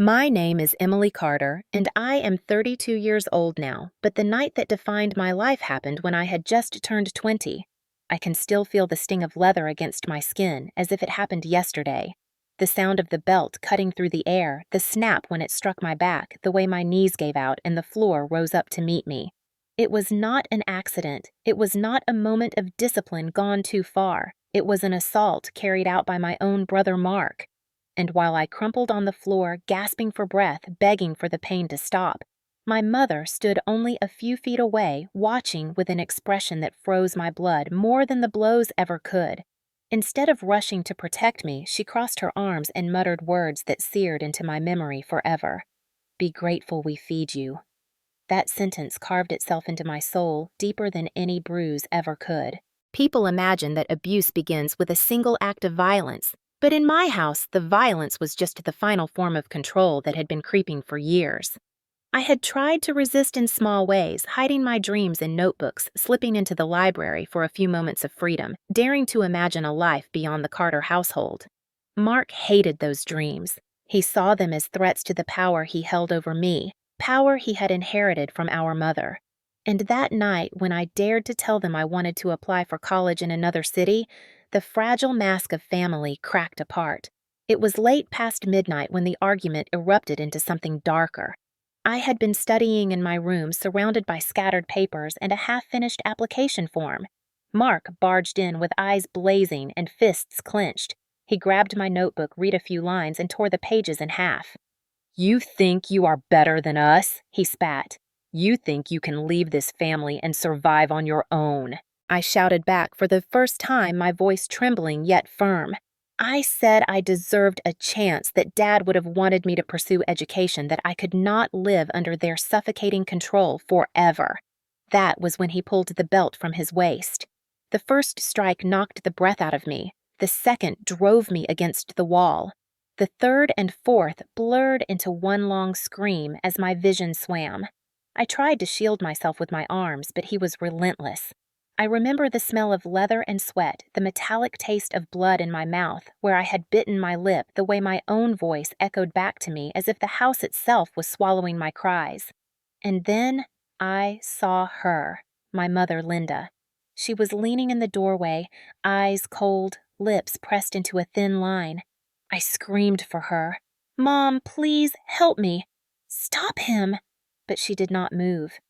My name is Emily Carter, and I am 32 years old now, but the night that defined my life happened when I had just turned 20. I can still feel the sting of leather against my skin, as if it happened yesterday. The sound of the belt cutting through the air, the snap when it struck my back, the way my knees gave out and the floor rose up to meet me. It was not an accident. It was not a moment of discipline gone too far. It was an assault carried out by my own brother Mark. And while I crumpled on the floor, gasping for breath, begging for the pain to stop, my mother stood only a few feet away, watching with an expression that froze my blood more than the blows ever could. Instead of rushing to protect me, she crossed her arms and muttered words that seared into my memory forever. "Be grateful we feed you." That sentence carved itself into my soul deeper than any bruise ever could. People imagine that abuse begins with a single act of violence, but in my house, the violence was just the final form of control that had been creeping for years. I had tried to resist in small ways, hiding my dreams in notebooks, slipping into the library for a few moments of freedom, daring to imagine a life beyond the Carter household. Mark hated those dreams. He saw them as threats to the power he held over me, power he had inherited from our mother. And that night, when I dared to tell them I wanted to apply for college in another city, the fragile mask of family cracked apart. It was late past midnight when the argument erupted into something darker. I had been studying in my room, surrounded by scattered papers and a half-finished application form. Mark barged in with eyes blazing and fists clenched. He grabbed my notebook, read a few lines, and tore the pages in half. "You think you are better than us?" he spat. "You think you can leave this family and survive on your own?" I shouted back, for the first time, my voice trembling yet firm. I said I deserved a chance, that Dad would have wanted me to pursue education, that I could not live under their suffocating control forever. That was when he pulled the belt from his waist. The first strike knocked the breath out of me. The second drove me against the wall. The third and fourth blurred into one long scream as my vision swam. I tried to shield myself with my arms, but he was relentless. I remember the smell of leather and sweat, the metallic taste of blood in my mouth, where I had bitten my lip, the way my own voice echoed back to me as if the house itself was swallowing my cries. And then I saw her, my mother Linda. She was leaning in the doorway, eyes cold, lips pressed into a thin line. I screamed for her. "Mom, please, help me. Stop him." But she did not move.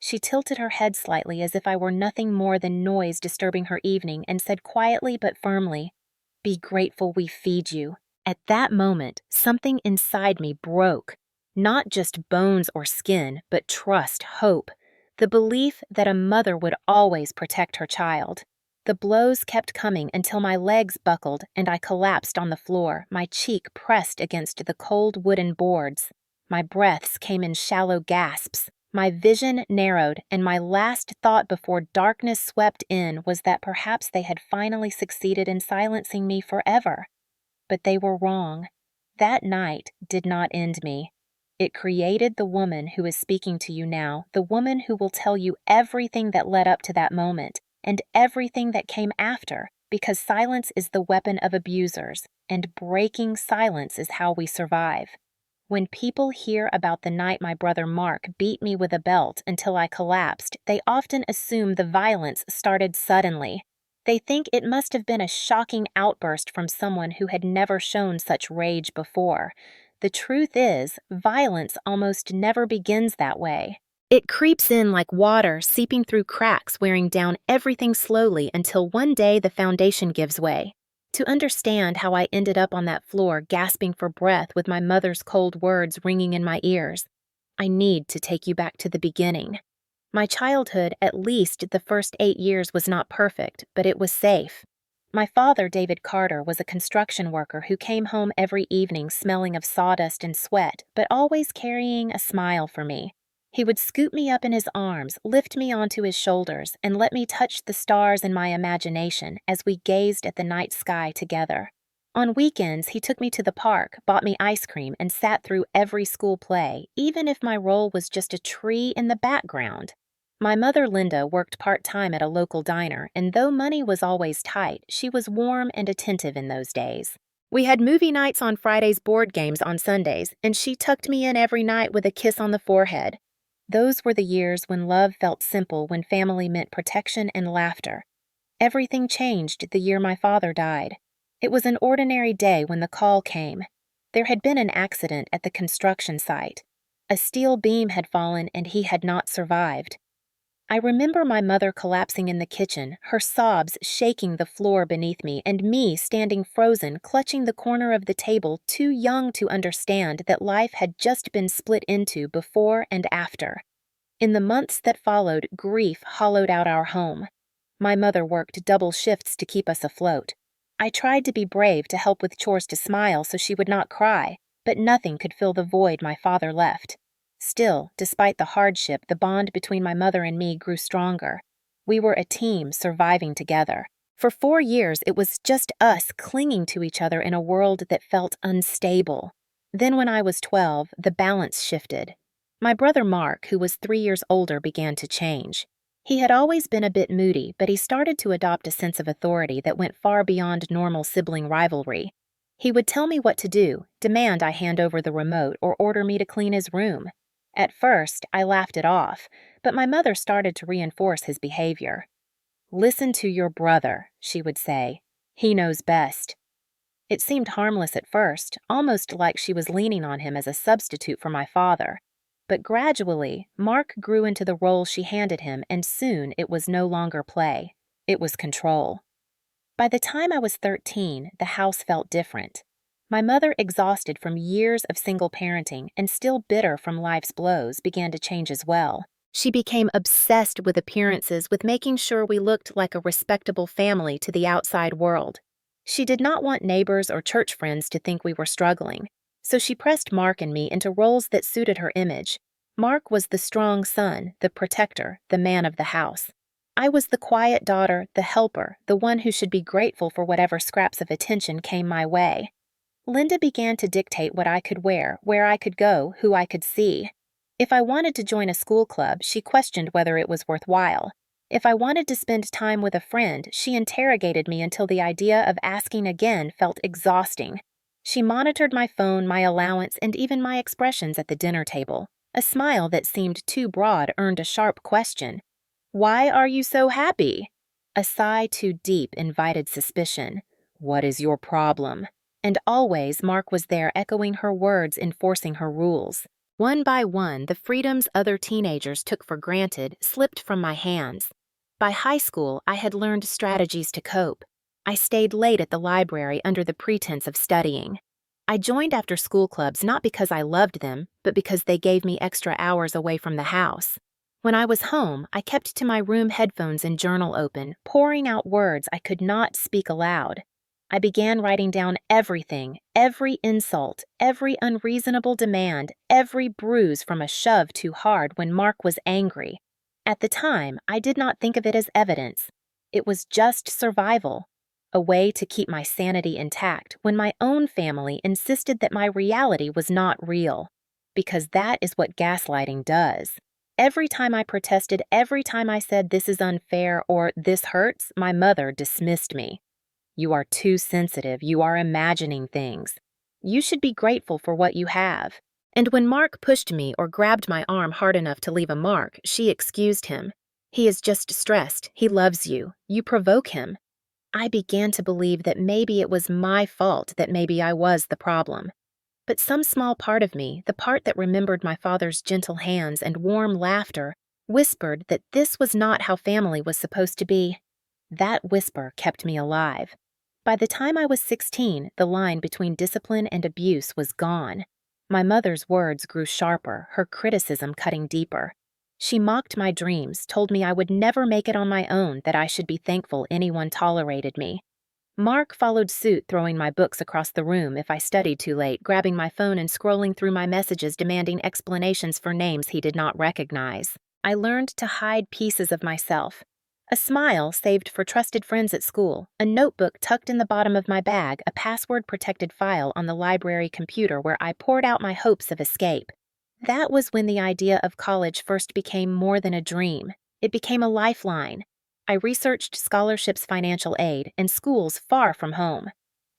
She tilted her head slightly as if I were nothing more than noise disturbing her evening and said quietly but firmly, "Be grateful we feed you." At that moment, something inside me broke. Not just bones or skin, but trust, hope, the belief that a mother would always protect her child. The blows kept coming until my legs buckled and I collapsed on the floor, my cheek pressed against the cold wooden boards. My breaths came in shallow gasps. My vision narrowed, and my last thought before darkness swept in was that perhaps they had finally succeeded in silencing me forever. But they were wrong. That night did not end me. It created the woman who is speaking to you now, the woman who will tell you everything that led up to that moment, and everything that came after, because silence is the weapon of abusers, and breaking silence is how we survive. When people hear about the night my brother Mark beat me with a belt until I collapsed, they often assume the violence started suddenly. They think it must have been a shocking outburst from someone who had never shown such rage before. The truth is, violence almost never begins that way. It creeps in like water, seeping through cracks, wearing down everything slowly until one day the foundation gives way. To understand how I ended up on that floor gasping for breath with my mother's cold words ringing in my ears, I need to take you back to the beginning. My childhood, at least the first 8 years, was not perfect, but it was safe. My father, David Carter, was a construction worker who came home every evening smelling of sawdust and sweat, but always carrying a smile for me. He would scoop me up in his arms, lift me onto his shoulders, and let me touch the stars in my imagination as we gazed at the night sky together. On weekends, he took me to the park, bought me ice cream, and sat through every school play, even if my role was just a tree in the background. My mother, Linda, worked part-time at a local diner, and though money was always tight, she was warm and attentive in those days. We had movie nights on Fridays, board games on Sundays, and she tucked me in every night with a kiss on the forehead. Those were the years when love felt simple, when family meant protection and laughter. Everything changed the year my father died. It was an ordinary day when the call came. There had been an accident at the construction site. A steel beam had fallen and he had not survived. I remember my mother collapsing in the kitchen, her sobs shaking the floor beneath me, and me standing frozen, clutching the corner of the table, too young to understand that life had just been split into before and after. In the months that followed, grief hollowed out our home. My mother worked double shifts to keep us afloat. I tried to be brave, to help with chores, to smile so she would not cry, but nothing could fill the void my father left. Still, despite the hardship, the bond between my mother and me grew stronger. We were a team surviving together. For 4 years, it was just us clinging to each other in a world that felt unstable. Then when I was 12, the balance shifted. My brother Mark, who was 3 years older, began to change. He had always been a bit moody, but he started to adopt a sense of authority that went far beyond normal sibling rivalry. He would tell me what to do, demand I hand over the remote, or order me to clean his room. At first, I laughed it off, but my mother started to reinforce his behavior. "Listen to your brother," she would say. "He knows best." It seemed harmless at first, almost like she was leaning on him as a substitute for my father. But gradually, Mark grew into the role she handed him, and soon it was no longer play. It was control. By the time I was 13, the house felt different. My mother, exhausted from years of single parenting and still bitter from life's blows, began to change as well. She became obsessed with appearances, with making sure we looked like a respectable family to the outside world. She did not want neighbors or church friends to think we were struggling, so she pressed Mark and me into roles that suited her image. Mark was the strong son, the protector, the man of the house. I was the quiet daughter, the helper, the one who should be grateful for whatever scraps of attention came my way. Linda began to dictate what I could wear, where I could go, who I could see. If I wanted to join a school club, she questioned whether it was worthwhile. If I wanted to spend time with a friend, she interrogated me until the idea of asking again felt exhausting. She monitored my phone, my allowance, and even my expressions at the dinner table. A smile that seemed too broad earned a sharp question. "Why are you so happy?" A sigh too deep invited suspicion. "What is your problem?" And always Mark was there, echoing her words, enforcing her rules. One by one, the freedoms other teenagers took for granted slipped from my hands. By high school, I had learned strategies to cope. I stayed late at the library under the pretense of studying. I joined after-school clubs not because I loved them, but because they gave me extra hours away from the house. When I was home, I kept to my room, headphones and journal open, pouring out words I could not speak aloud. I began writing down everything, every insult, every unreasonable demand, every bruise from a shove too hard when Mark was angry. At the time, I did not think of it as evidence. It was just survival, a way to keep my sanity intact when my own family insisted that my reality was not real. Because that is what gaslighting does. Every time I protested, every time I said this is unfair or this hurts, my mother dismissed me. "You are too sensitive. You are imagining things. You should be grateful for what you have." And when Mark pushed me or grabbed my arm hard enough to leave a mark, she excused him. "He is just stressed. He loves you. You provoke him." I began to believe that maybe it was my fault, that maybe I was the problem. But some small part of me, the part that remembered my father's gentle hands and warm laughter, whispered that this was not how family was supposed to be. That whisper kept me alive. By the time I was 16, the line between discipline and abuse was gone. My mother's words grew sharper, her criticism cutting deeper. She mocked my dreams, told me I would never make it on my own, that I should be thankful anyone tolerated me. Mark followed suit, throwing my books across the room if I studied too late, grabbing my phone and scrolling through my messages, demanding explanations for names he did not recognize. I learned to hide pieces of myself. A smile saved for trusted friends at school, a notebook tucked in the bottom of my bag, a password-protected file on the library computer where I poured out my hopes of escape. That was when the idea of college first became more than a dream. It became a lifeline. I researched scholarships, financial aid, and schools far from home.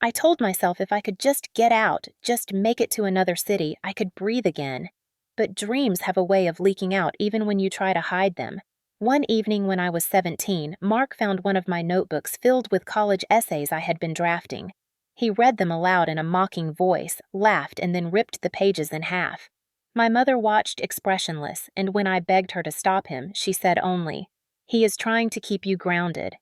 I told myself if I could just get out, just make it to another city, I could breathe again. But dreams have a way of leaking out even when you try to hide them. One evening when I was 17, Mark found one of my notebooks filled with college essays I had been drafting. He read them aloud in a mocking voice, laughed, and then ripped the pages in half. My mother watched expressionless, and when I begged her to stop him, she said only, "He is trying to keep you grounded."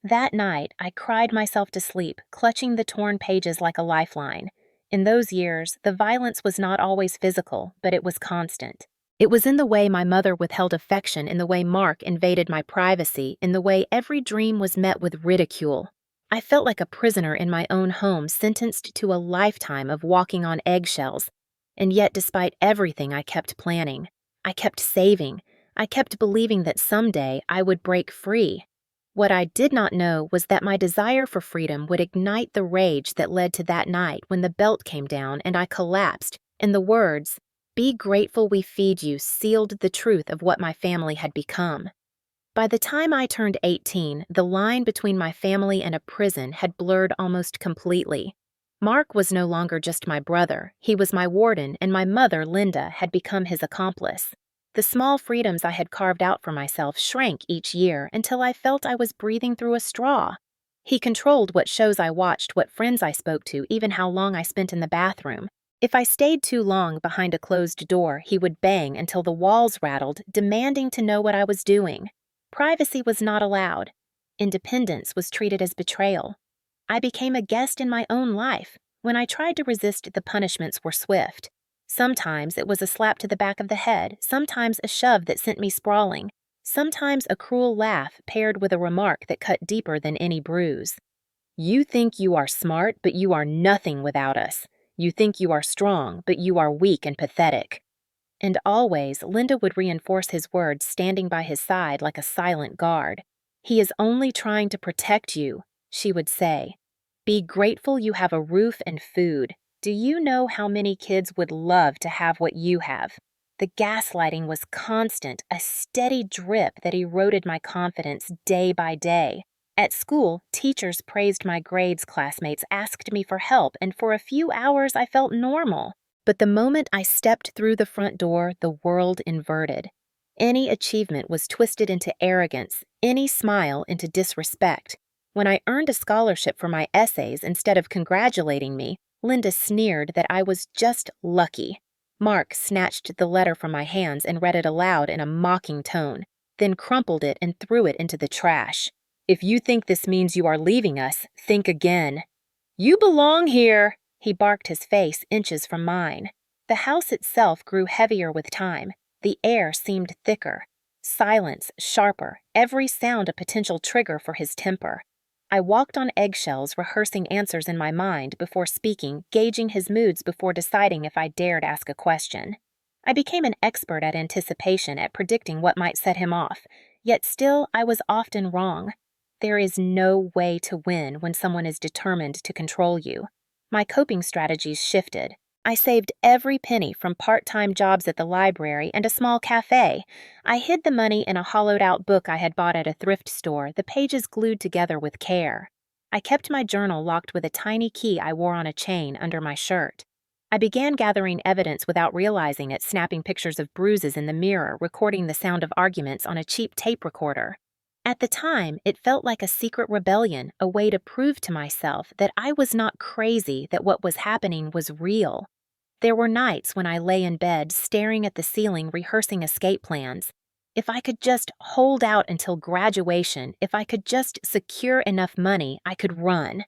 That night, I cried myself to sleep, clutching the torn pages like a lifeline. In those years, the violence was not always physical, but it was constant. It was in the way my mother withheld affection, in the way Mark invaded my privacy, in the way every dream was met with ridicule. I felt like a prisoner in my own home, sentenced to a lifetime of walking on eggshells. And yet, despite everything I kept planning, I kept saving, I kept believing that someday I would break free. What I did not know was that my desire for freedom would ignite the rage that led to that night when the belt came down and I collapsed, and the words, "Be grateful we feed you," sealed the truth of what my family had become. By the time I turned 18, the line between my family and a prison had blurred almost completely. Mark was no longer just my brother, he was my warden, and my mother, Linda, had become his accomplice. The small freedoms I had carved out for myself shrank each year until I felt I was breathing through a straw. He controlled what shows I watched, what friends I spoke to, even how long I spent in the bathroom. If I stayed too long behind a closed door, he would bang until the walls rattled, demanding to know what I was doing. Privacy was not allowed. Independence was treated as betrayal. I became a guest in my own life. When I tried to resist, the punishments were swift. Sometimes it was a slap to the back of the head, sometimes a shove that sent me sprawling, sometimes a cruel laugh paired with a remark that cut deeper than any bruise. "You think you are smart, but you are nothing without us. You think you are strong, but you are weak and pathetic." And always, Linda would reinforce his words, standing by his side like a silent guard. "He is only trying to protect you," she would say. "Be grateful you have a roof and food. Do you know how many kids would love to have what you have?" The gaslighting was constant, a steady drip that eroded my confidence day by day. At school, teachers praised my grades, classmates asked me for help, and for a few hours I felt normal. But the moment I stepped through the front door, the world inverted. Any achievement was twisted into arrogance, any smile into disrespect. When I earned a scholarship for my essays instead of congratulating me, Linda sneered that I was just lucky. Mark snatched the letter from my hands and read it aloud in a mocking tone, then crumpled it and threw it into the trash. "If you think this means you are leaving us, think again." "You belong here," he barked, his face inches from mine. The house itself grew heavier with time. The air seemed thicker. Silence sharper, every sound a potential trigger for his temper. I walked on eggshells, rehearsing answers in my mind before speaking, gauging his moods before deciding if I dared ask a question. I became an expert at anticipation, at predicting what might set him off, yet still I was often wrong. There is no way to win when someone is determined to control you. My coping strategies shifted. I saved every penny from part-time jobs at the library and a small cafe. I hid the money in a hollowed-out book I had bought at a thrift store, the pages glued together with care. I kept my journal locked with a tiny key I wore on a chain under my shirt. I began gathering evidence without realizing it, snapping pictures of bruises in the mirror, recording the sound of arguments on a cheap tape recorder. At the time, it felt like a secret rebellion, a way to prove to myself that I was not crazy, that what was happening was real. There were nights when I lay in bed, staring at the ceiling, rehearsing escape plans. If I could just hold out until graduation, if I could just secure enough money, I could run.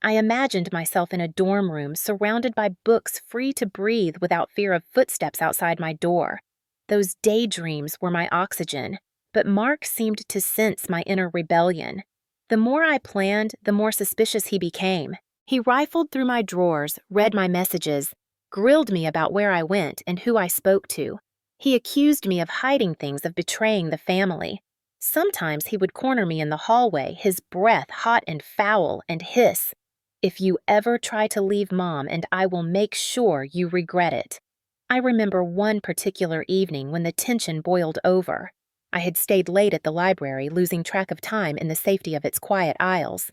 I imagined myself in a dorm room, surrounded by books, free to breathe without fear of footsteps outside my door. Those daydreams were my oxygen. But Mark seemed to sense my inner rebellion. The more I planned, the more suspicious he became. He rifled through my drawers, read my messages, grilled me about where I went and who I spoke to. He accused me of hiding things, of betraying the family. Sometimes he would corner me in the hallway, his breath hot and foul, and hiss, "If you ever try to leave Mom, and I will make sure you regret it." I remember one particular evening when the tension boiled over. I had stayed late at the library, losing track of time in the safety of its quiet aisles.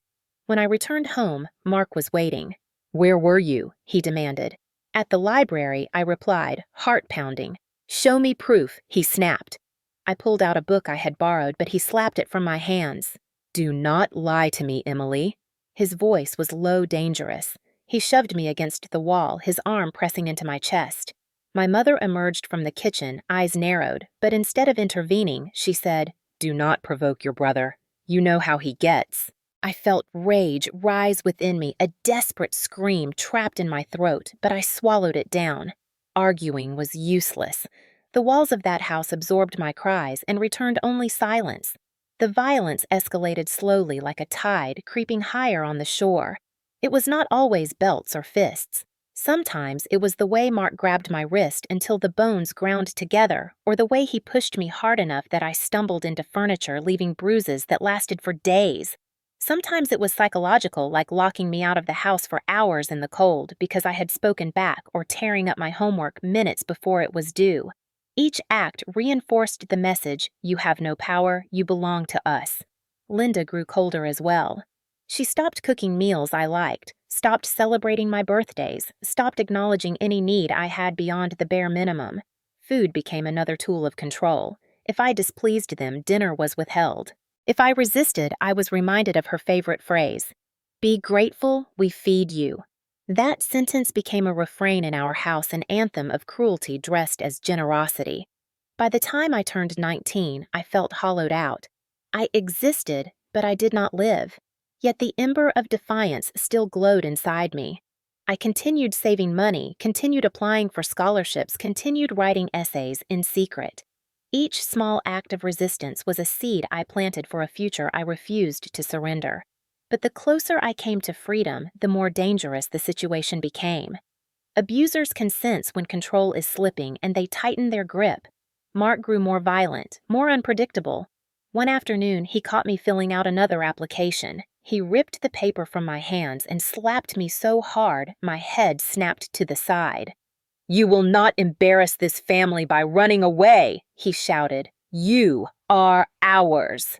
When I returned home, Mark was waiting. "Where were you?" he demanded. "At the library," I replied, heart pounding. "Show me proof," he snapped. I pulled out a book I had borrowed, but he slapped it from my hands. "Do not lie to me, Emily." His voice was low, dangerous. He shoved me against the wall, his arm pressing into my chest. My mother emerged from the kitchen, eyes narrowed, but instead of intervening, she said, "Do not provoke your brother. You know how he gets." I felt rage rise within me, a desperate scream trapped in my throat, but I swallowed it down. Arguing was useless. The walls of that house absorbed my cries and returned only silence. The violence escalated slowly like a tide, creeping higher on the shore. It was not always belts or fists. Sometimes it was the way Mark grabbed my wrist until the bones ground together, or the way he pushed me hard enough that I stumbled into furniture, leaving bruises that lasted for days. Sometimes it was psychological, like locking me out of the house for hours in the cold because I had spoken back, or tearing up my homework minutes before it was due. Each act reinforced the message, "You have no power, you belong to us." Linda grew colder as well. She stopped cooking meals I liked, stopped celebrating my birthdays, stopped acknowledging any need I had beyond the bare minimum. Food became another tool of control. If I displeased them, dinner was withheld. If I resisted, I was reminded of her favorite phrase, "Be grateful, we feed you." That sentence became a refrain in our house, an anthem of cruelty dressed as generosity. By the time I turned 19, I felt hollowed out. I existed, but I did not live. Yet the ember of defiance still glowed inside me. I continued saving money, continued applying for scholarships, continued writing essays in secret. Each small act of resistance was a seed I planted for a future I refused to surrender. But the closer I came to freedom, the more dangerous the situation became. Abusers can sense when control is slipping, and they tighten their grip. Mark grew more violent, more unpredictable. One afternoon, he caught me filling out another application. He ripped the paper from my hands and slapped me so hard my head snapped to the side. "You will not embarrass this family by running away," he shouted. "You are ours."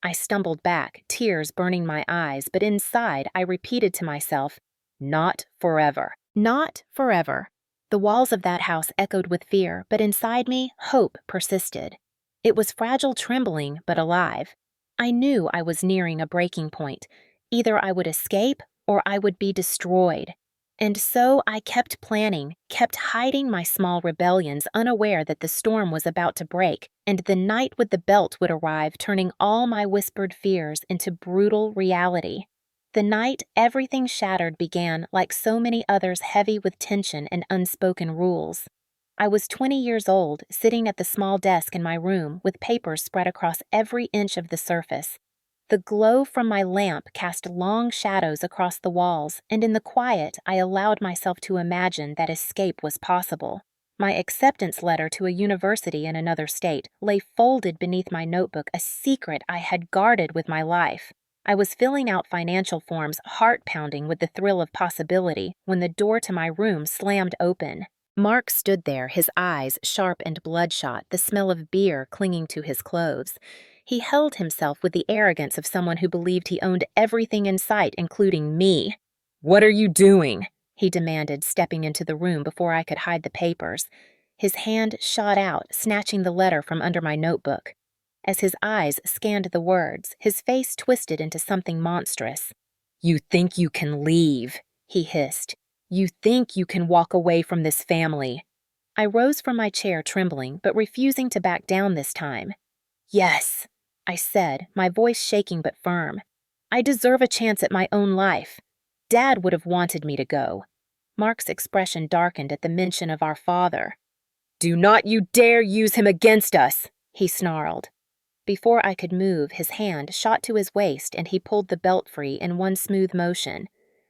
I stumbled back, tears burning my eyes, but inside I repeated to myself, "Not forever. Not forever." The walls of that house echoed with fear, but inside me, hope persisted. It was fragile trembling, but alive. I knew I was nearing a breaking point. Either I would escape, or I would be destroyed. And so I kept planning, kept hiding my small rebellions, unaware that the storm was about to break, and the night with the belt would arrive, turning all my whispered fears into brutal reality. The night everything shattered began, like so many others, heavy with tension and unspoken rules. I was 20 years old, sitting at the small desk in my room with papers spread across every inch of the surface. The glow from my lamp cast long shadows across the walls, and in the quiet I allowed myself to imagine that escape was possible. My acceptance letter to a university in another state lay folded beneath my notebook, a secret I had guarded with my life. I was filling out financial forms, heart-pounding with the thrill of possibility, when the door to my room slammed open. Mark stood there, his eyes sharp and bloodshot, the smell of beer clinging to his clothes. He held himself with the arrogance of someone who believed he owned everything in sight, including me. "What are you doing?" he demanded, stepping into the room before I could hide the papers. His hand shot out, snatching the letter from under my notebook. As his eyes scanned the words, his face twisted into something monstrous. "You think you can leave," he hissed. "You think you can walk away from this family." I rose from my chair trembling, but refusing to back down this time. "Yes," I said, my voice shaking but firm. "I deserve a chance at my own life. Dad would have wanted me to go." Mark's expression darkened at the mention of our father. "Do not you dare use him against us," he snarled. Before I could move, his hand shot to his waist and he pulled the belt free in one smooth motion.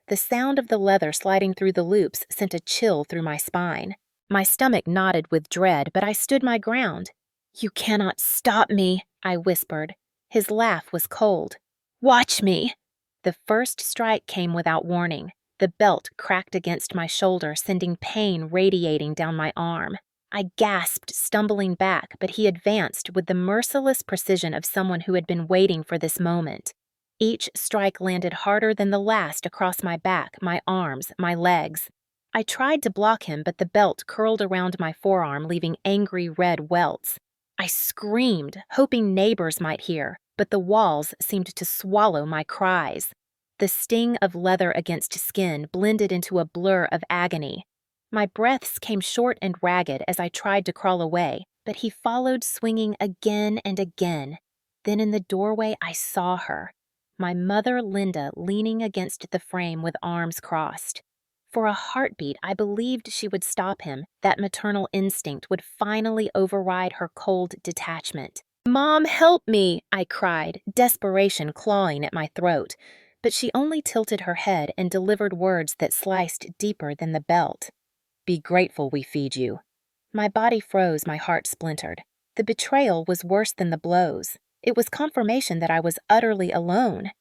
The sound of the leather sliding through the loops sent a chill through my spine. My stomach knotted with dread, but I stood my ground. "You cannot stop me," I whispered. His laugh was cold. "Watch me." The first strike came without warning. The belt cracked against my shoulder, sending pain radiating down my arm. I gasped, stumbling back, but he advanced with the merciless precision of someone who had been waiting for this moment. Each strike landed harder than the last across my back, my arms, my legs. I tried to block him, but the belt curled around my forearm, leaving angry red welts. I screamed, hoping neighbors might hear, but the walls seemed to swallow my cries. The sting of leather against skin blended into a blur of agony. My breaths came short and ragged as I tried to crawl away, but he followed, swinging again and again. Then in the doorway I saw her, my mother Linda, leaning against the frame with arms crossed. For a heartbeat, I believed she would stop him, that maternal instinct would finally override her cold detachment. "Mom, help me!" I cried, desperation clawing at my throat. But she only tilted her head and delivered words that sliced deeper than the belt. "Be grateful we feed you." My body froze, my heart splintered. The betrayal was worse than the blows. It was confirmation that I was utterly alone.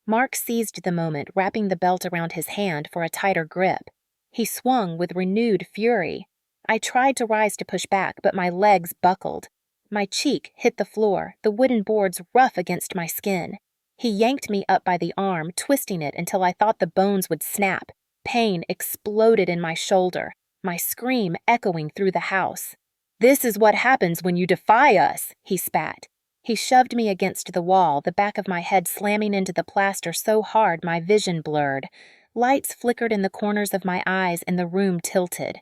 Mark seized the moment, wrapping the belt around his hand for a tighter grip. He swung with renewed fury. I tried to rise to push back, but my legs buckled. My cheek hit the floor, the wooden boards rough against my skin. He yanked me up by the arm, twisting it until I thought the bones would snap. Pain exploded in my shoulder, my scream echoing through the house. "This is what happens when you defy us," he spat. He shoved me against the wall, the back of my head slamming into the plaster so hard my vision blurred. Lights flickered in the corners of my eyes and the room tilted.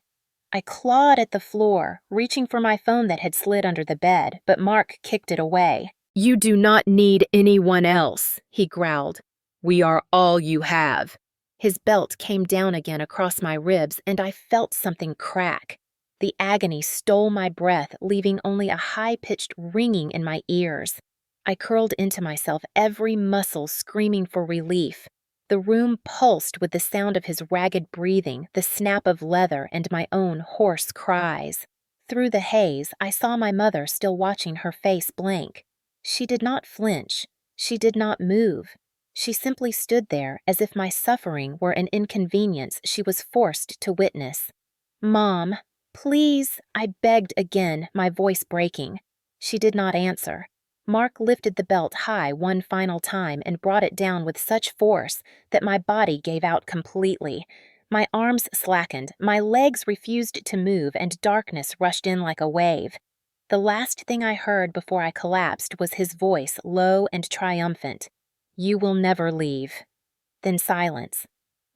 I clawed at the floor, reaching for my phone that had slid under the bed, but Mark kicked it away. "You do not need anyone else," he growled. "We are all you have." His belt came down again across my ribs, and I felt something crack. The agony stole my breath, leaving only a high-pitched ringing in my ears. I curled into myself, every muscle screaming for relief. The room pulsed with the sound of his ragged breathing, the snap of leather, and my own hoarse cries. Through the haze, I saw my mother still watching, her face blank. She did not flinch. She did not move. She simply stood there as if my suffering were an inconvenience she was forced to witness. "Mom, please," I begged again, my voice breaking. She did not answer. Mark lifted the belt high one final time and brought it down with such force that my body gave out completely. My arms slackened, my legs refused to move, and darkness rushed in like a wave. The last thing I heard before I collapsed was his voice, low and triumphant. "You will never leave." Then silence.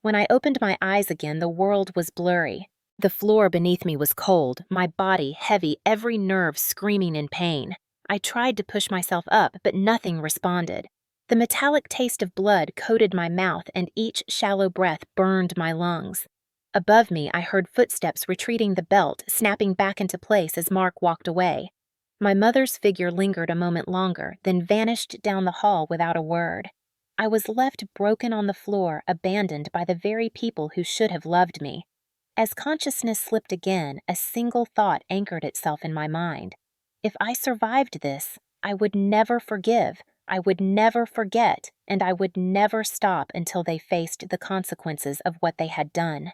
When I opened my eyes again, the world was blurry. The floor beneath me was cold, my body heavy, every nerve screaming in pain. I tried to push myself up, but nothing responded. The metallic taste of blood coated my mouth, and each shallow breath burned my lungs. Above me, I heard footsteps retreating, the belt snapping back into place as Mark walked away. My mother's figure lingered a moment longer, then vanished down the hall without a word. I was left broken on the floor, abandoned by the very people who should have loved me. As consciousness slipped again, a single thought anchored itself in my mind. If I survived this, I would never forgive, I would never forget, and I would never stop until they faced the consequences of what they had done.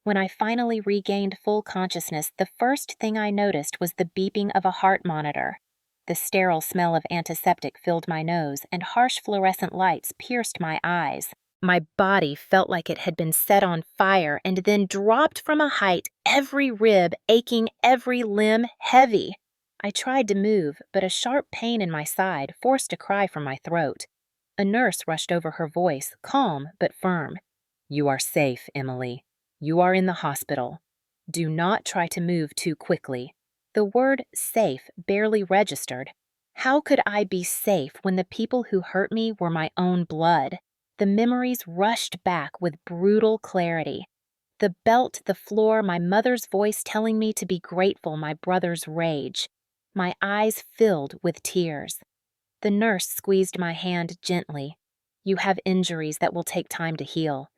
When I finally regained full consciousness, the first thing I noticed was the beeping of a heart monitor. The sterile smell of antiseptic filled my nose, and harsh fluorescent lights pierced my eyes. My body felt like it had been set on fire and then dropped from a height, every rib aching, every limb heavy. I tried to move, but a sharp pain in my side forced a cry from my throat. A nurse rushed over, her voice calm but firm. "You are safe, Emily. You are in the hospital. Do not try to move too quickly." The word safe barely registered. How could I be safe when the people who hurt me were my own blood? The memories rushed back with brutal clarity. The belt, the floor, my mother's voice telling me to be grateful, my brother's rage. My eyes filled with tears. The nurse squeezed my hand gently. "You have injuries that will take time to heal.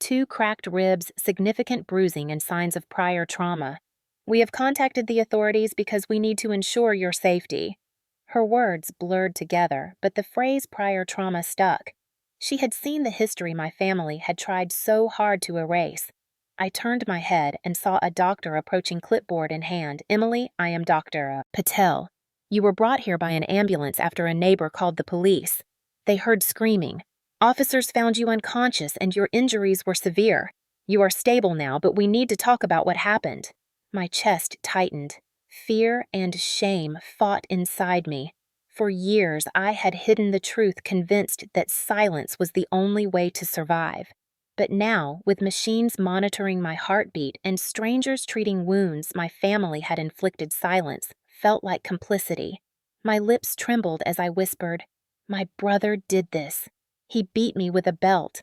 2 cracked ribs, significant bruising, and signs of prior trauma. We have contacted the authorities because we need to ensure your safety." Her words blurred together, but the phrase prior trauma stuck. She had seen the history my family had tried so hard to erase. I turned my head and saw a doctor approaching, clipboard in hand. "Emily, I am Dr. Patel. You were brought here by an ambulance after a neighbor called the police. They heard screaming. Officers found you unconscious and your injuries were severe. You are stable now, but we need to talk about what happened." My chest tightened. Fear and shame fought inside me. For years, I had hidden the truth, convinced that silence was the only way to survive. But now, with machines monitoring my heartbeat and strangers treating wounds my family had inflicted, silence felt like complicity. My lips trembled as I whispered, "My brother did this. He beat me with a belt."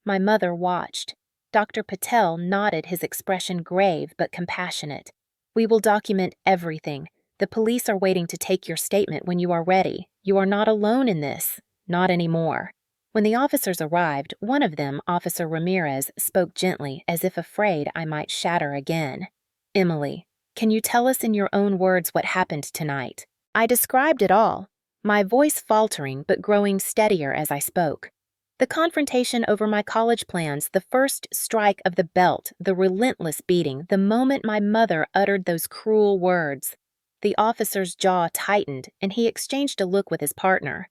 My mother watched. Dr. Patel nodded, his expression grave but compassionate. "We will document everything. The police are waiting to take your statement when you are ready. You are not alone in this. Not anymore." When the officers arrived, one of them, Officer Ramirez, spoke gently, as if afraid I might shatter again. "Emily, can you tell us in your own words what happened tonight?" I described it all, my voice faltering but growing steadier as I spoke. The confrontation over my college plans, the first strike of the belt, the relentless beating, the moment my mother uttered those cruel words. The officer's jaw tightened, and he exchanged a look with his partner.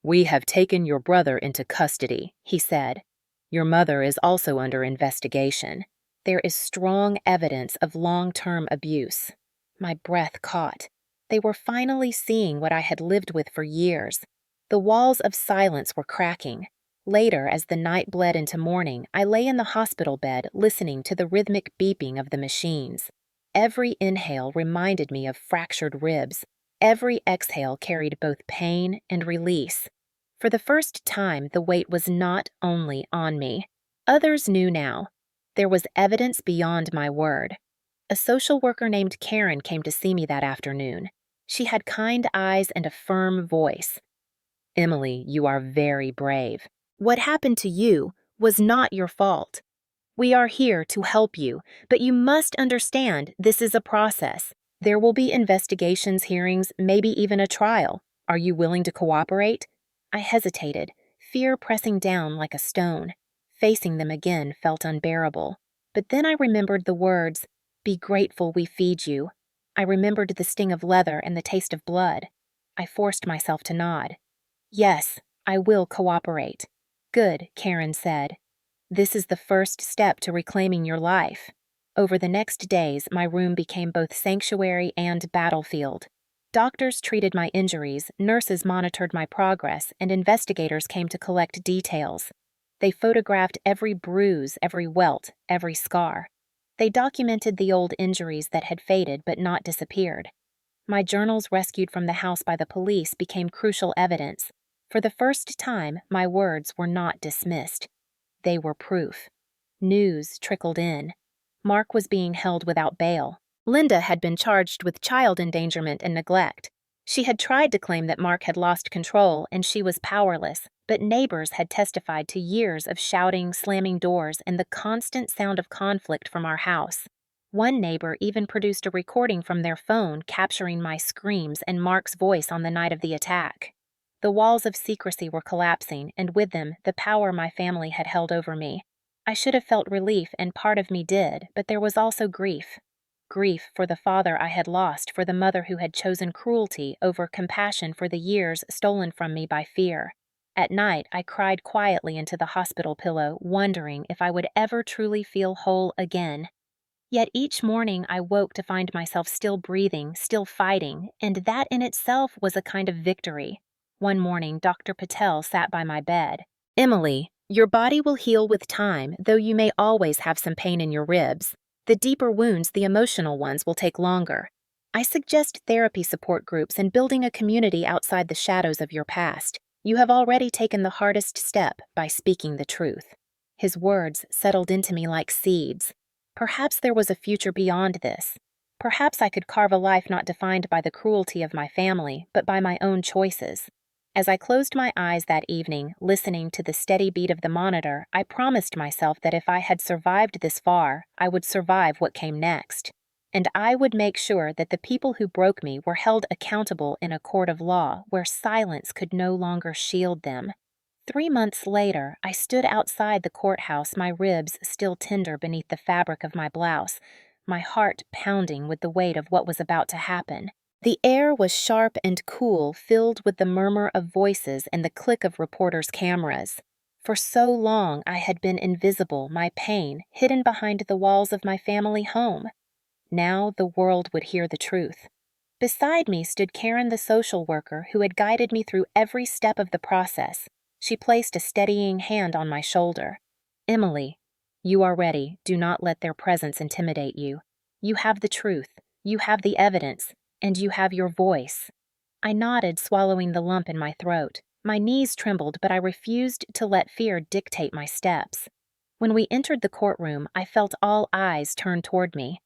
"We have taken your brother into custody," he said. "Your mother is also under investigation. There is strong evidence of long-term abuse." My breath caught. They were finally seeing what I had lived with for years. The walls of silence were cracking. Later, as the night bled into morning, I lay in the hospital bed listening to the rhythmic beeping of the machines. Every inhale reminded me of fractured ribs. Every exhale carried both pain and release. For the first time, the weight was not only on me. Others knew now. There was evidence beyond my word. A social worker named Karen came to see me that afternoon. She had kind eyes and a firm voice. "Emily, you are very brave. What happened to you was not your fault. We are here to help you, but you must understand this is a process. There will be investigations, hearings, maybe even a trial. Are you willing to cooperate?" I hesitated, fear pressing down like a stone. Facing them again felt unbearable. But then I remembered the words, "Be grateful we feed you." I remembered the sting of leather and the taste of blood. I forced myself to nod. "Yes, I will cooperate." "Good," Karen said. "This is the first step to reclaiming your life." Over the next days, my room became both sanctuary and battlefield. Doctors treated my injuries, nurses monitored my progress, and investigators came to collect details. They photographed every bruise, every welt, every scar. They documented the old injuries that had faded but not disappeared. My journals rescued from the house by the police became crucial evidence. For the first time, my words were not dismissed. They were proof. News trickled in. Mark was being held without bail. Linda had been charged with child endangerment and neglect. She had tried to claim that Mark had lost control and she was powerless, but neighbors had testified to years of shouting, slamming doors, and the constant sound of conflict from our house. One neighbor even produced a recording from their phone capturing my screams and Mark's voice on the night of the attack. The walls of secrecy were collapsing, and with them, the power my family had held over me. I should have felt relief, and part of me did, but there was also grief. Grief for the father I had lost, for the mother who had chosen cruelty over compassion for the years stolen from me by fear. At night, I cried quietly into the hospital pillow, wondering if I would ever truly feel whole again. Yet each morning I woke to find myself still breathing, still fighting, and that in itself was a kind of victory. One morning, Dr. Patel sat by my bed. "Emily, your body will heal with time, though you may always have some pain in your ribs. The deeper wounds, the emotional ones, will take longer. I suggest therapy support groups and building a community outside the shadows of your past. You have already taken the hardest step by speaking the truth." His words settled into me like seeds. Perhaps there was a future beyond this. Perhaps I could carve a life not defined by the cruelty of my family, but by my own choices. As I closed my eyes that evening, listening to the steady beat of the monitor, I promised myself that if I had survived this far, I would survive what came next. And I would make sure that the people who broke me were held accountable in a court of law where silence could no longer shield them. 3 months later, I stood outside the courthouse, my ribs still tender beneath the fabric of my blouse, my heart pounding with the weight of what was about to happen. The air was sharp and cool, filled with the murmur of voices and the click of reporters' cameras. For so long I had been invisible, my pain hidden behind the walls of my family home. Now the world would hear the truth. Beside me stood Karen, the social worker, who had guided me through every step of the process. She placed a steadying hand on my shoulder. "Emily, you are ready. Do not let their presence intimidate you. You have the truth, you have the evidence, and you have your voice." I nodded, swallowing the lump in my throat. My knees trembled, but I refused to let fear dictate my steps. When we entered the courtroom, I felt all eyes turn toward me.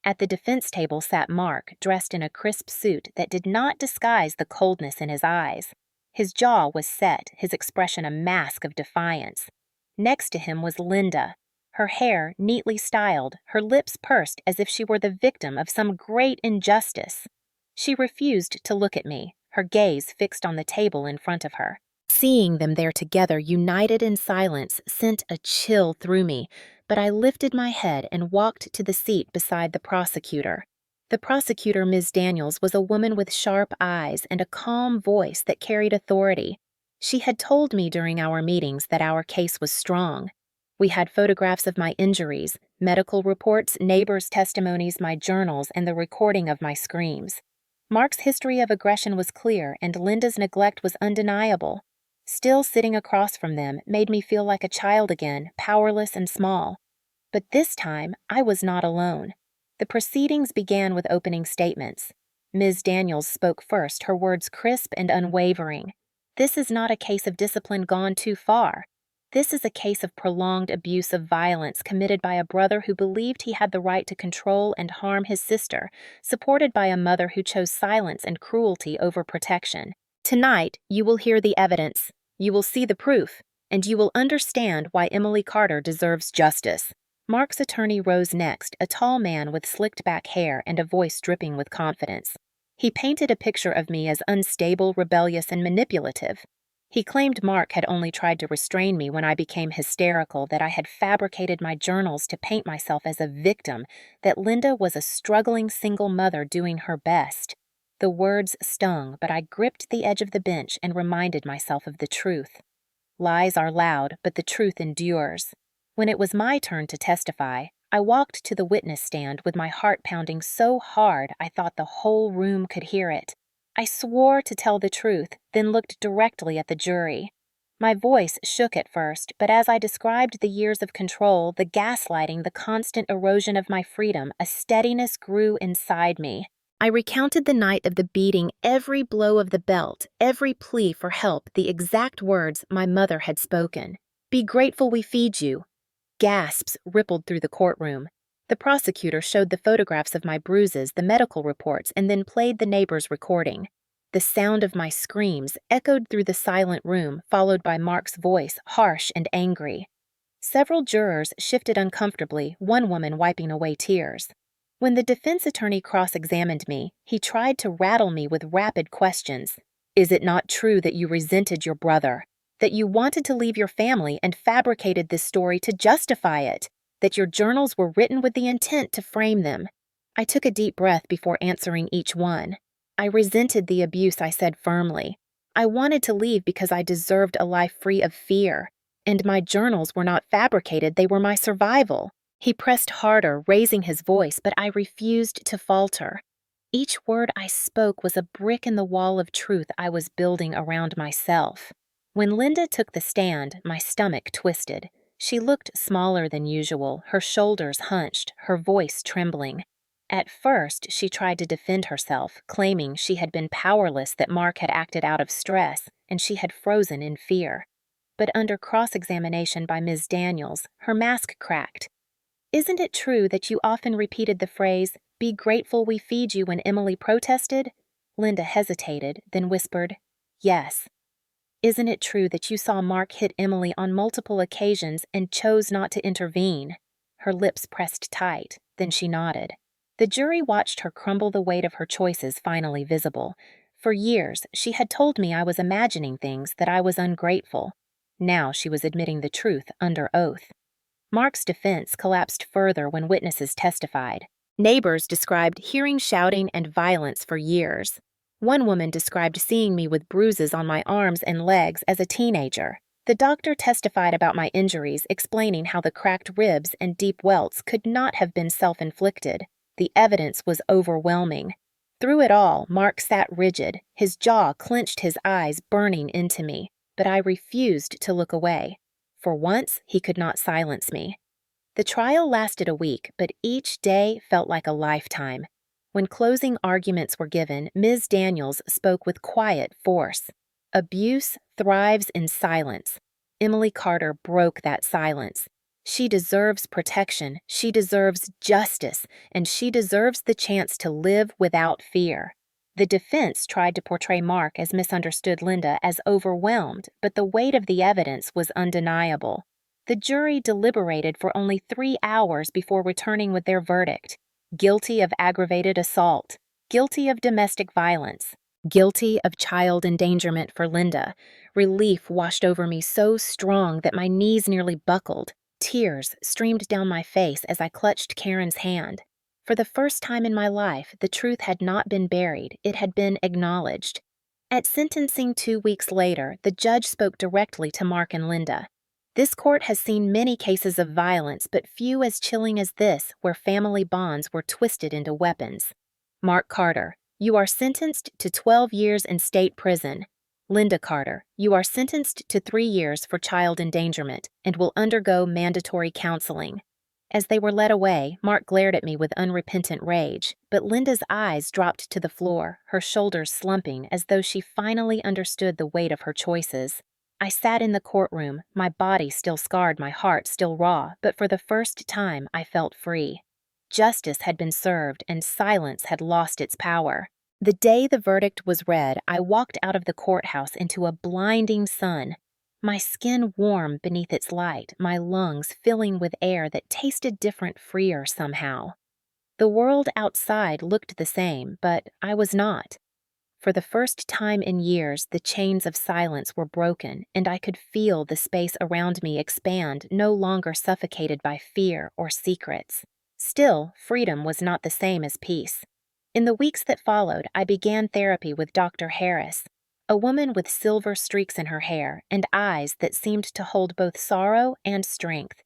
At the defense table sat Mark, dressed in a crisp suit that did not disguise the coldness in his eyes. His jaw was set, his expression a mask of defiance. Next to him was Linda, her hair neatly styled, her lips pursed as if she were the victim of some great injustice. She refused to look at me, her gaze fixed on the table in front of her. Seeing them there together, united in silence, sent a chill through me, but I lifted my head and walked to the seat beside the prosecutor. The prosecutor, Ms. Daniels, was a woman with sharp eyes and a calm voice that carried authority. She had told me during our meetings that our case was strong. We had photographs of my injuries, medical reports, neighbors' testimonies, my journals, and the recording of my screams. Mark's history of aggression was clear, and Linda's neglect was undeniable. Still sitting across from them made me feel like a child again, powerless and small. But this time, I was not alone. The proceedings began with opening statements. Ms. Daniels spoke first, her words crisp and unwavering. "This is not a case of discipline gone too far. This is a case of prolonged abuse of violence committed by a brother who believed he had the right to control and harm his sister, supported by a mother who chose silence and cruelty over protection. Tonight, you will hear the evidence, you will see the proof, and you will understand why Emily Carter deserves justice." Mark's attorney rose next, a tall man with slicked-back hair and a voice dripping with confidence. He painted a picture of me as unstable, rebellious, and manipulative. He claimed Mark had only tried to restrain me when I became hysterical, that I had fabricated my journals to paint myself as a victim, that Linda was a struggling single mother doing her best. The words stung, but I gripped the edge of the bench and reminded myself of the truth. Lies are loud, but the truth endures. When it was my turn to testify, I walked to the witness stand with my heart pounding so hard I thought the whole room could hear it. I swore to tell the truth, then looked directly at the jury. My voice shook at first, but as I described the years of control, the gaslighting, the constant erosion of my freedom, a steadiness grew inside me. I recounted the night of the beating, every blow of the belt, every plea for help, the exact words my mother had spoken. "Be grateful we feed you." Gasps rippled through the courtroom. The prosecutor showed the photographs of my bruises, the medical reports, and then played the neighbor's recording. The sound of my screams echoed through the silent room, followed by Mark's voice, harsh and angry. Several jurors shifted uncomfortably, one woman wiping away tears. When the defense attorney cross-examined me, he tried to rattle me with rapid questions. "Is it not true that you resented your brother? That you wanted to leave your family and fabricated this story to justify it? That your journals were written with the intent to frame them?" I took a deep breath before answering each one. I resented the abuse, I said firmly. I wanted to leave because I deserved a life free of fear. And my journals were not fabricated, they were my survival. He pressed harder, raising his voice, but I refused to falter. Each word I spoke was a brick in the wall of truth I was building around myself. When Linda took the stand, my stomach twisted. She looked smaller than usual, her shoulders hunched, her voice trembling. At first, she tried to defend herself, claiming she had been powerless, that Mark had acted out of stress, and she had frozen in fear. But under cross-examination by Ms. Daniels, her mask cracked. "Isn't it true that you often repeated the phrase, 'Be grateful we feed you,' when Emily protested?" Linda hesitated, then whispered, "Yes." "Isn't it true that you saw Mark hit Emily on multiple occasions and chose not to intervene?" Her lips pressed tight, then she nodded. The jury watched her crumble, the weight of her choices finally visible. For years, she had told me I was imagining things, that I was ungrateful. Now she was admitting the truth under oath. Mark's defense collapsed further when witnesses testified. Neighbors described hearing shouting and violence for years. One woman described seeing me with bruises on my arms and legs as a teenager. The doctor testified about my injuries, explaining how the cracked ribs and deep welts could not have been self-inflicted. The evidence was overwhelming. Through it all, Mark sat rigid, his jaw clenched, his eyes burning into me, but I refused to look away. For once, he could not silence me. The trial lasted a week, but each day felt like a lifetime. When closing arguments were given, Ms. Daniels spoke with quiet force. Abuse thrives in silence. Emily Carter broke that silence. She deserves protection, she deserves justice, and she deserves the chance to live without fear. The defense tried to portray Mark as misunderstood Linda as overwhelmed, but the weight of the evidence was undeniable. The jury deliberated for only 3 hours before returning with their verdict. Guilty of aggravated assault, guilty of domestic violence, guilty of child endangerment for Linda. Relief washed over me so strong that my knees nearly buckled. Tears streamed down my face as I clutched Karen's hand. For the first time in my life, the truth had not been buried, it had been acknowledged. At sentencing 2 weeks later, the judge spoke directly to Mark and Linda. This court has seen many cases of violence, but few as chilling as this, where family bonds were twisted into weapons. Mark Carter, you are sentenced to 12 years in state prison. Linda Carter, you are sentenced to 3 years for child endangerment and will undergo mandatory counseling. As they were led away, Mark glared at me with unrepentant rage, but Linda's eyes dropped to the floor, her shoulders slumping as though she finally understood the weight of her choices. I sat in the courtroom, my body still scarred, my heart still raw, but for the first time I felt free. Justice had been served and silence had lost its power. The day the verdict was read, I walked out of the courthouse into a blinding sun. My skin warm beneath its light, my lungs filling with air that tasted different, freer somehow. The world outside looked the same, but I was not. For the first time in years, the chains of silence were broken, and I could feel the space around me expand, no longer suffocated by fear or secrets. Still, freedom was not the same as peace. In the weeks that followed, I began therapy with Dr. Harris, a woman with silver streaks in her hair and eyes that seemed to hold both sorrow and strength.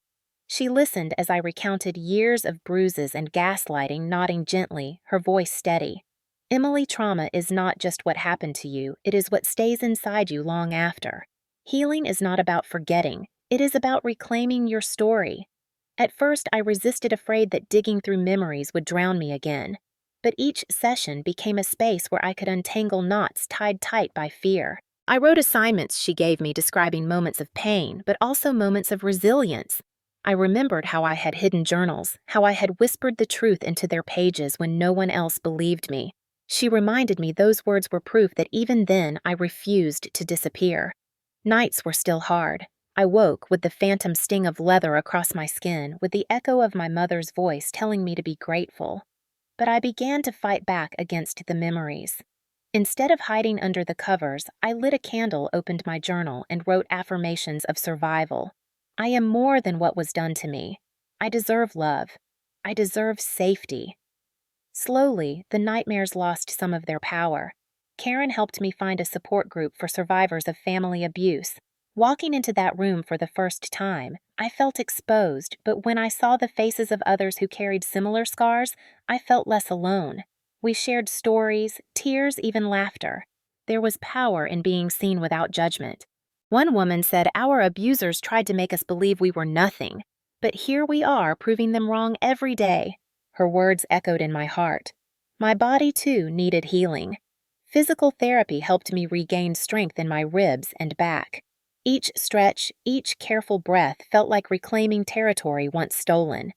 She listened as I recounted years of bruises and gaslighting, nodding gently, her voice steady. Emily, trauma is not just what happened to you, it is what stays inside you long after. Healing is not about forgetting, it is about reclaiming your story. At first, I resisted, afraid that digging through memories would drown me again. But each session became a space where I could untangle knots tied tight by fear. I wrote assignments she gave me describing moments of pain, but also moments of resilience. I remembered how I had hidden journals, how I had whispered the truth into their pages when no one else believed me. She reminded me those words were proof that even then I refused to disappear. Nights were still hard. I woke with the phantom sting of leather across my skin, with the echo of my mother's voice telling me to be grateful. But I began to fight back against the memories. Instead of hiding under the covers, I lit a candle, opened my journal, and wrote affirmations of survival. I am more than what was done to me. I deserve love. I deserve safety. Slowly, the nightmares lost some of their power. Karen helped me find a support group for survivors of family abuse. Walking into that room for the first time, I felt exposed, but when I saw the faces of others who carried similar scars, I felt less alone. We shared stories, tears, even laughter. There was power in being seen without judgment. One woman said our abusers tried to make us believe we were nothing, but here we are proving them wrong every day. Her words echoed in my heart. My body, too, needed healing. Physical therapy helped me regain strength in my ribs and back. Each stretch, each careful breath felt like reclaiming territory once stolen.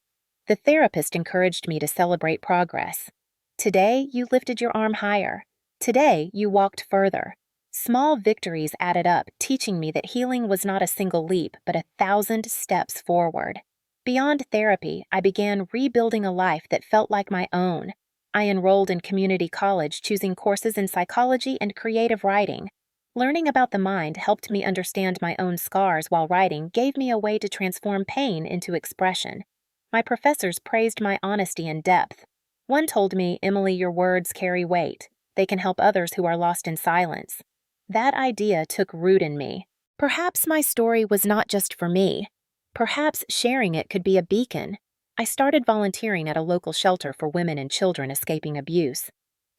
The therapist encouraged me to celebrate progress. Today, you lifted your arm higher. Today, you walked further. Small victories added up, teaching me that healing was not a single leap, but 1,000 steps forward. Beyond therapy, I began rebuilding a life that felt like my own. I enrolled in community college, choosing courses in psychology and creative writing. Learning about the mind helped me understand my own scars, while writing gave me a way to transform pain into expression. My professors praised my honesty and depth. One told me, "Emily, your words carry weight. They can help others who are lost in silence." That idea took root in me. Perhaps my story was not just for me. Perhaps sharing it could be a beacon. I started volunteering at a local shelter for women and children escaping abuse.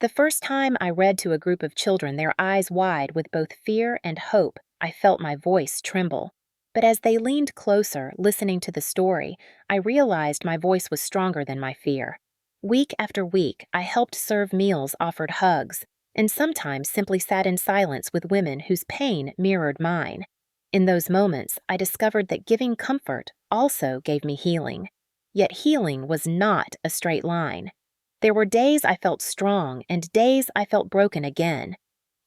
The first time I read to a group of children, their eyes wide with both fear and hope, I felt my voice tremble. But as they leaned closer, listening to the story, I realized my voice was stronger than my fear. Week after week, I helped serve meals, offered hugs, and sometimes simply sat in silence with women whose pain mirrored mine. In those moments, I discovered that giving comfort also gave me healing. Yet healing was not a straight line. There were days I felt strong and days I felt broken again.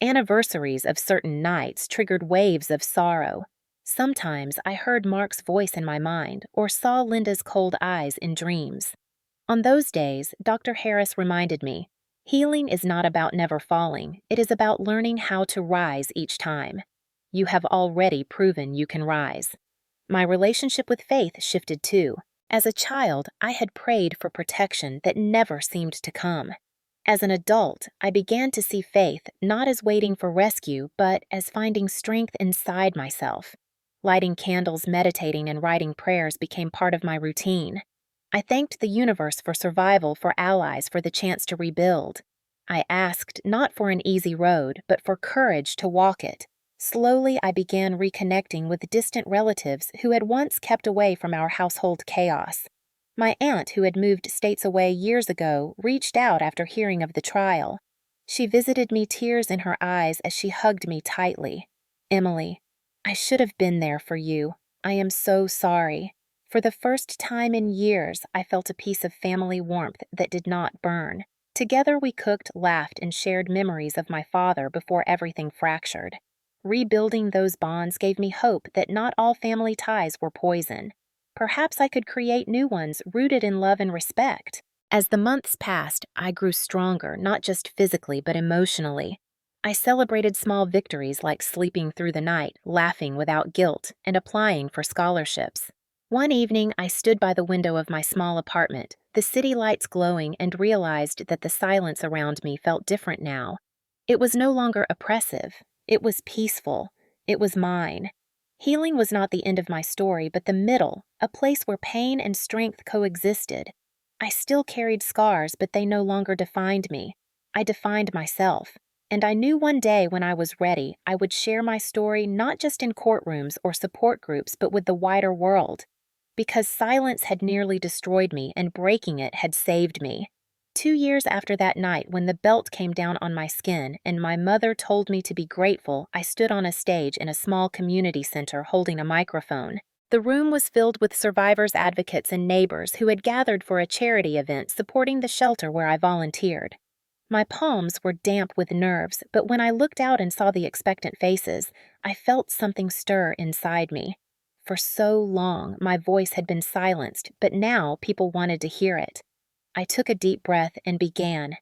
Anniversaries of certain nights triggered waves of sorrow. Sometimes I heard Mark's voice in my mind or saw Linda's cold eyes in dreams. On those days, Dr. Harris reminded me, healing is not about never falling, it is about learning how to rise each time. You have already proven you can rise. My relationship with faith shifted too. As a child, I had prayed for protection that never seemed to come. As an adult, I began to see faith not as waiting for rescue, but as finding strength inside myself. Lighting candles, meditating, and writing prayers became part of my routine. I thanked the universe for survival, for allies, for the chance to rebuild. I asked not for an easy road, but for courage to walk it. Slowly, I began reconnecting with distant relatives who had once kept away from our household chaos. My aunt, who had moved states away years ago, reached out after hearing of the trial. She visited me, tears in her eyes, as she hugged me tightly. "Emily, I should have been there for you. I am so sorry." For the first time in years, I felt a piece of family warmth that did not burn. Together we cooked, laughed, and shared memories of my father before everything fractured. Rebuilding those bonds gave me hope that not all family ties were poison. Perhaps I could create new ones rooted in love and respect. As the months passed, I grew stronger, not just physically but emotionally. I celebrated small victories like sleeping through the night, laughing without guilt, and applying for scholarships. One evening, I stood by the window of my small apartment, the city lights glowing, and realized that the silence around me felt different now. It was no longer oppressive. It was peaceful. It was mine. Healing was not the end of my story, but the middle, a place where pain and strength coexisted. I still carried scars, but they no longer defined me. I defined myself. And I knew one day when I was ready, I would share my story not just in courtrooms or support groups, but with the wider world. Because silence had nearly destroyed me, and breaking it had saved me. 2 years after that night, when the belt came down on my skin and my mother told me to be grateful, I stood on a stage in a small community center holding a microphone. The room was filled with survivors, advocates, and neighbors who had gathered for a charity event supporting the shelter where I volunteered. My palms were damp with nerves, but when I looked out and saw the expectant faces, I felt something stir inside me. For so long, my voice had been silenced, but now people wanted to hear it. I took a deep breath and began.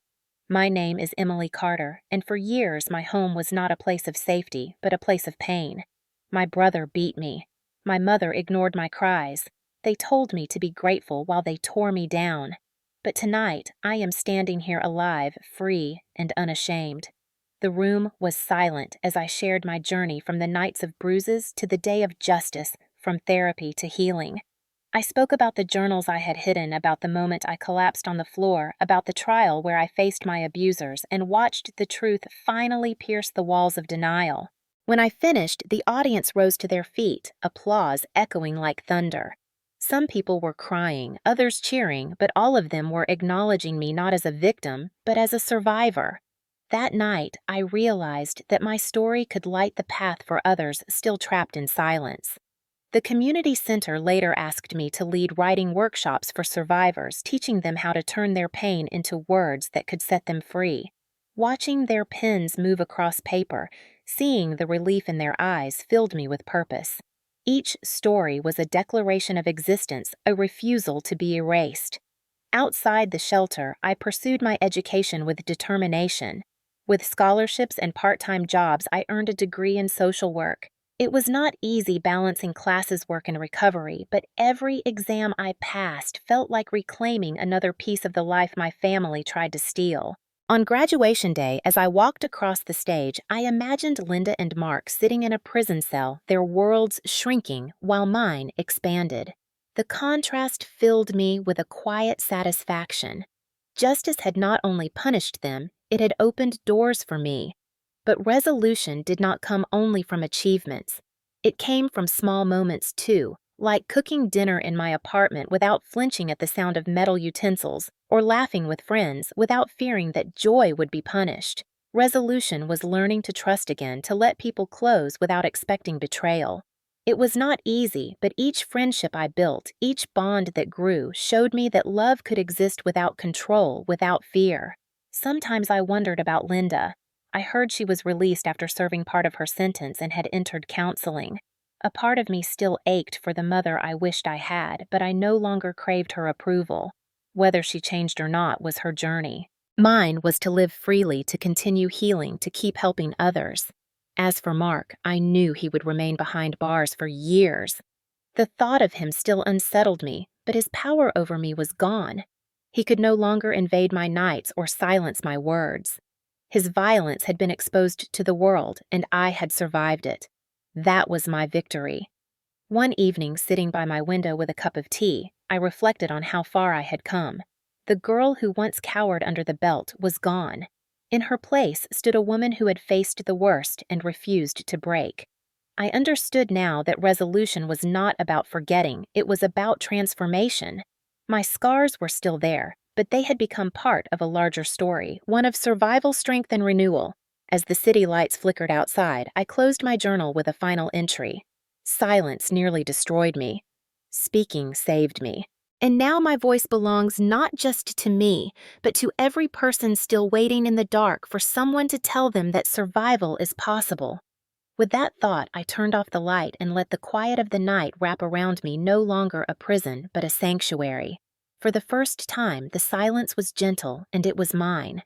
My name is Emily Carter, and for years my home was not a place of safety, but a place of pain. My brother beat me. My mother ignored my cries. They told me to be grateful while they tore me down. But tonight, I am standing here alive, free, and unashamed. The room was silent as I shared my journey from the nights of bruises to the day of justice, from therapy to healing. I spoke about the journals I had hidden, about the moment I collapsed on the floor, about the trial where I faced my abusers and watched the truth finally pierce the walls of denial. When I finished, the audience rose to their feet, applause echoing like thunder. Some people were crying, others cheering, but all of them were acknowledging me not as a victim, but as a survivor. That night, I realized that my story could light the path for others still trapped in silence. The community center later asked me to lead writing workshops for survivors, teaching them how to turn their pain into words that could set them free. Watching their pens move across paper, seeing the relief in their eyes filled me with purpose. Each story was a declaration of existence, a refusal to be erased. Outside the shelter, I pursued my education with determination. With scholarships and part-time jobs, I earned a degree in social work. It was not easy balancing classes, work, and recovery, but every exam I passed felt like reclaiming another piece of the life my family tried to steal. On graduation day, as I walked across the stage, I imagined Linda and Mark sitting in a prison cell, their worlds shrinking while mine expanded. The contrast filled me with a quiet satisfaction. Justice had not only punished them, it had opened doors for me. But resolution did not come only from achievements. It came from small moments too, like cooking dinner in my apartment without flinching at the sound of metal utensils, or laughing with friends without fearing that joy would be punished. Resolution was learning to trust again, to let people close without expecting betrayal. It was not easy, but each friendship I built, each bond that grew, showed me that love could exist without control, without fear. Sometimes I wondered about Linda. I heard she was released after serving part of her sentence and had entered counseling. A part of me still ached for the mother I wished I had, but I no longer craved her approval. Whether she changed or not was her journey. Mine was to live freely, to continue healing, to keep helping others. As for Mark, I knew he would remain behind bars for years. The thought of him still unsettled me, but his power over me was gone. He could no longer invade my nights or silence my words. His violence had been exposed to the world, and I had survived it. That was my victory. One evening, sitting by my window with a cup of tea, I reflected on how far I had come. The girl who once cowered under the belt was gone. In her place stood a woman who had faced the worst and refused to break. I understood now that resolution was not about forgetting, it was about transformation. My scars were still there, but they had become part of a larger story, one of survival, strength, and renewal. As the city lights flickered outside, I closed my journal with a final entry. Silence nearly destroyed me. Speaking saved me. And now my voice belongs not just to me, but to every person still waiting in the dark for someone to tell them that survival is possible. With that thought, I turned off the light and let the quiet of the night wrap around me, no longer a prison, but a sanctuary. For the first time, the silence was gentle, and it was mine.